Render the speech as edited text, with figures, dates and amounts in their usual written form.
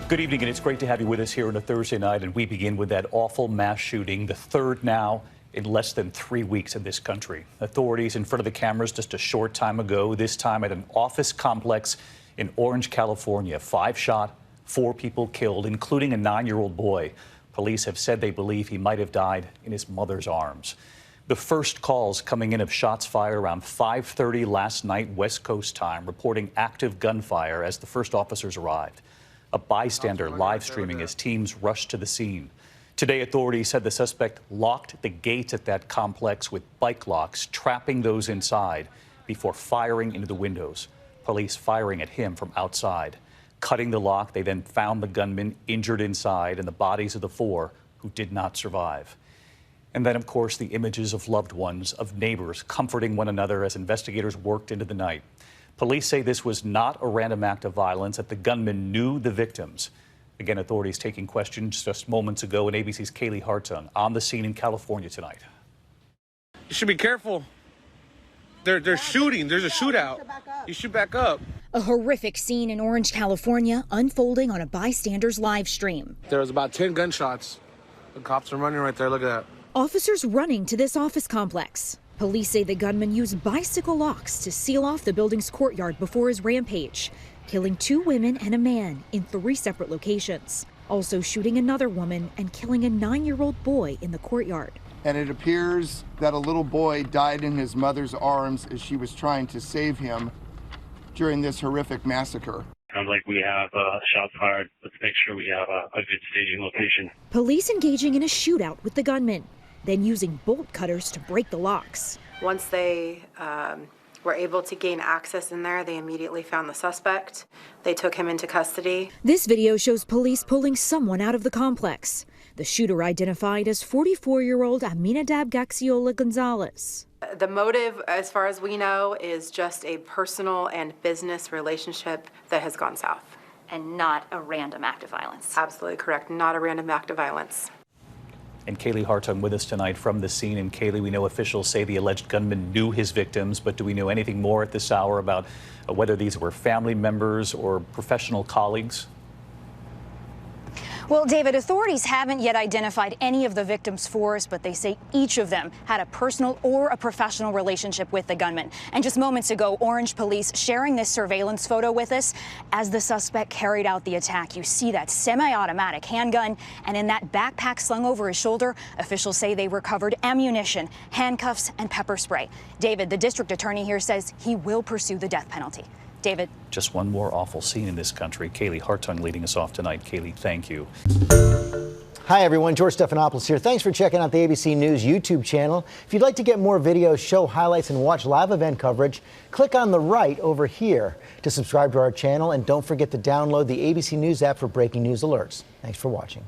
Good evening, and it's great to have you with us here on a Thursday night. And we begin with that awful mass shooting, the third now in less than 3 weeks in this country. Authorities in front of the cameras just a short time ago, this time at an office complex in Orange, California. 5 shot, 4 people killed, including a 9-year-old boy. Police have said they believe he might have died in his mother's arms. The first calls coming in of shots fired around 5:30 last night, West Coast time, reporting active gunfire as the first officers arrived. A bystander live streaming as teams rushed to the scene. Today, authorities said the suspect locked the gates at that complex with bike locks, trapping those inside before firing into the windows. Police firing at him from outside. Cutting the lock, they then found the gunman injured inside and the bodies of the 4 who did not survive. And then, of course, the images of loved ones, of neighbors comforting one another as investigators worked into the night. Police say this was not a random act of violence, that the gunman knew the victims. Again, authorities taking questions just moments ago, and ABC's Kaylee Hartung on the scene in California tonight. You should be careful. They're shooting. There's a shootout. You should back up. A horrific scene in Orange, California, unfolding on a bystander's live stream. There was about 10 gunshots. The cops are running right there. Look at that. Officers running to this office complex. Police say the gunman used bicycle locks to seal off the building's courtyard before his rampage, killing 2 women and a man in 3 separate locations. Also shooting another woman and killing a 9-year-old boy in the courtyard. And it appears that a little boy died in his mother's arms as she was trying to save him during this horrific massacre. Sounds like we have shots fired. Let's make sure we have a good staging location. Police engaging in a shootout with the gunman, then using bolt cutters to break the locks. Once they were able to gain access in there, they immediately found the suspect. They took him into custody. This video shows police pulling someone out of the complex. The shooter identified as 44-year-old Aminadab Gonzalez. The motive, as far as we know, is just a personal and business relationship that has gone south. And not a random act of violence. Absolutely correct. Not a random act of violence. And Kaylee Hartung with us tonight from the scene. And Kaylee, we know officials say the alleged gunman knew his victims, but do we know anything more at this hour about whether these were family members or professional colleagues? Well, David, authorities haven't yet identified any of the victims' force, but they say each of them had a personal or a professional relationship with the gunman. And just moments ago, Orange police sharing this surveillance photo with us as the suspect carried out the attack. You see that semi-automatic handgun, and in that backpack slung over his shoulder, officials say they recovered ammunition, handcuffs, and pepper spray. David, the district attorney here says he will pursue the death penalty. David. Just one more awful scene in this country. Kaylee Hartung leading us off tonight. Kaylee, thank you. Hi, everyone. George Stephanopoulos here. Thanks for checking out the ABC News YouTube channel. If you'd like to get more videos, show highlights, and watch live event coverage, click on the right over here to subscribe to our channel. And don't forget to download the ABC News app for breaking news alerts. Thanks for watching.